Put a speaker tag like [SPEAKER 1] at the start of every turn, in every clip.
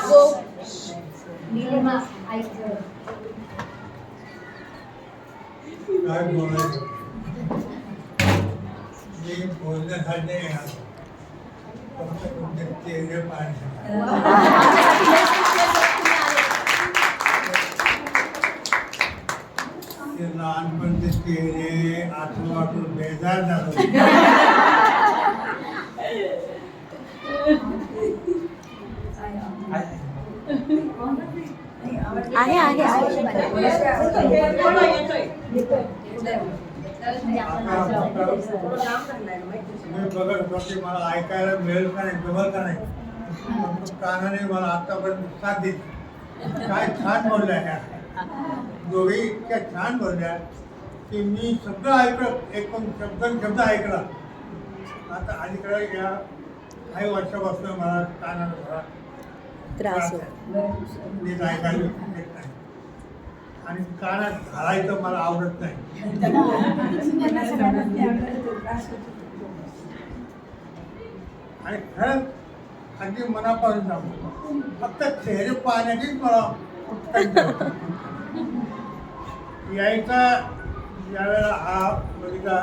[SPEAKER 1] काको
[SPEAKER 2] काय बोलायचं मी बोलण्यासाठी नाही आलो. फक्त तुमचे चेहरे पाहण्यासाठी. ते लहानपणचे चेहरे आठवून आठवून बेजार झालो.
[SPEAKER 1] आहे आहे
[SPEAKER 2] मी बघत होतो की मला ऐकायला मिळेल का नाही, जमल का नाही. कानाने मला आतापर्यंत साथ दिली. काय छान बोलल्या ह्या दोघी, इतक्या छान बोलल्या की मी सगळं ऐकलं, एकूण शब्द ऐकला. आता अलीकडे या काही वर्षापासून मला कानाला थोडा
[SPEAKER 1] त्रास
[SPEAKER 2] नीट ऐकायला येत नाही आणि कानात घालायचं मला आवडत नाही. आणि खरंच अगदी मनापासून सांगतो, फक्त चेहरे पाहण्याचीच मला उत्कंठ यायचा. ज्यावेळेला हा मुलगा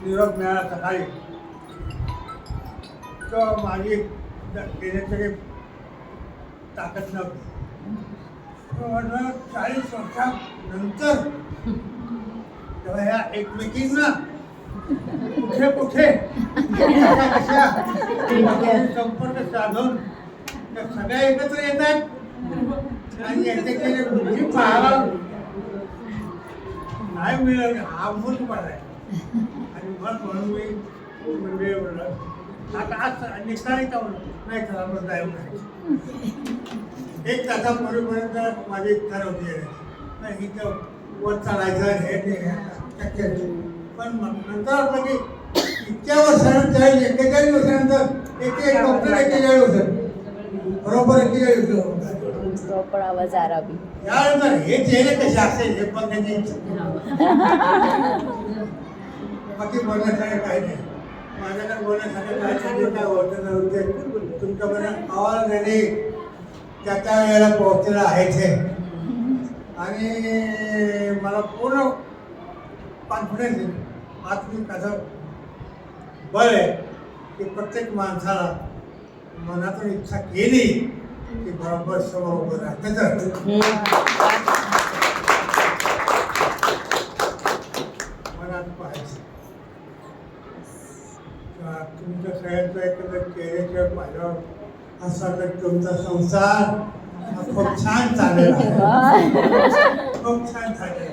[SPEAKER 2] निरोप मिळाला सकाळी, तर माझी देण्याची काही ताकद नव्हती. म्हटलं 40 वर्षानंतर तेव्हा ह्या एकमेकींना कुठे कुठे कशा संपर्क साधून त्या सगळ्या एकत्र येतात आणि याच्याकडे बुद्धी पाहायला नाही मिळालं. हा मूर्ख पडाय आणि मग म्हणून मी म्हणजे म्हणलं आता आज निघताना का म्हणून नाही खरा मग जाऊ नाही. 1 तासापूर्वीपर्यंत माझी इच्छा नव्हती नाही इथं वर चढायचं हे ते शक्य नाही. पण नंतर वाटलं की इतक्या वर्षानंतर 41 वर्षानंतर एक डॉक्टर 41 वर्ष बरोबर 41 वर्ष
[SPEAKER 1] प्रॉपर आवाज आरावी
[SPEAKER 2] यानंतर हे चेहरे कसे असेल हे पण त्यांची बाकी बोलण्यासाठी काही नाही. माझ्याकडे बोलण्यासाठी काय होतं नव्हते. तुमच्यापर्यंत आवाज देणे त्या वेळेला पोहोचलेलं आहे ते आणि मला पूर्ण कॉन्फिडन्स आहे. आज मी कसं बळ आहे की प्रत्येक माणसाला मनातून इच्छा केली की बरोबर समोर उभं राहतं. तर मनात पाहायचं तुमच्या सगळ्यांचं एकंदर चेहऱ्याच्या पाहिल्यावर असा तर तुमचा संसार खूप छान चालेल, खूप छान चालेल.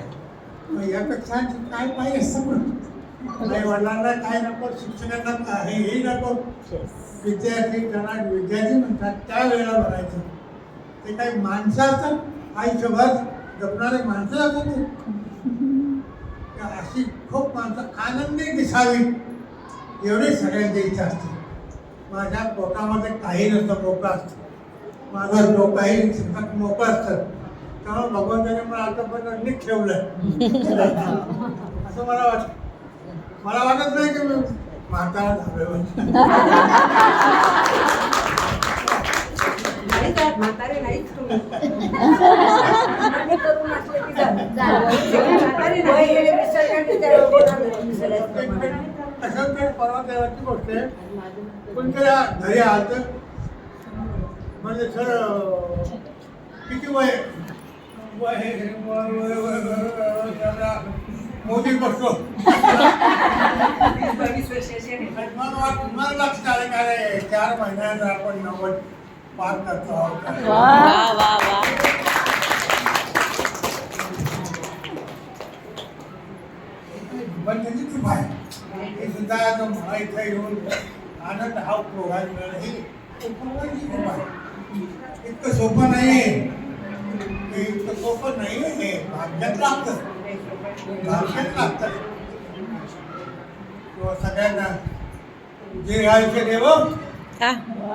[SPEAKER 2] मग यापेक्षा काय पाहिजे असतं पण काही वडिलांना काय नको, शिक्षकांना काहीही नको. विद्यार्थी त्यांना विद्यार्थी म्हणतात त्यावेळेला भरायचं. ते काही माणसाचं आयुष्यभर जपणारे माणसं असतात. अशी खूप माणसं आनंदी दिसावी एवढी सगळ्यांची इच्छा असते. माझ्या पोटामध्ये काही नसतं, मोकळं असतं. माझं डोकाही मोकळं असतं. त्यामुळे भगवंताने मला आतापर्यंत नीट ठेवलं असं मला वाटतं. मला वाटत नाही की मी म्हातारा झालो.
[SPEAKER 3] म्हातारे नाहीच तुम्ही.
[SPEAKER 2] असं ते परवा देवाची गोष्ट आहे. कोणत्या घरी आलं म्हणजे सर किती वय मोदी बसतो. मला लक्षात आलं का रे 4 महिन्यात आपण 90 पार करतो आहोत.
[SPEAKER 1] वा वा वा
[SPEAKER 2] पण त्याची खूप आहे. हे सुद्धा जो मला इथं येऊन आनंद हा प्रोग्राम मिळाला हे खूप आहे. इतकं सोपं नाही आहे. हे इतकं सोपं नाही आहे. हे भाग्यात लागतं, भाग्यात लागतं. किंवा सगळ्यांना जे आयुष्य देव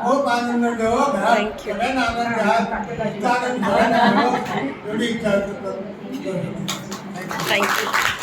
[SPEAKER 2] खूप आनंद देव, घरात सगळ्यांना आनंद द्या. एवढी इच्छा
[SPEAKER 1] थँक्यू.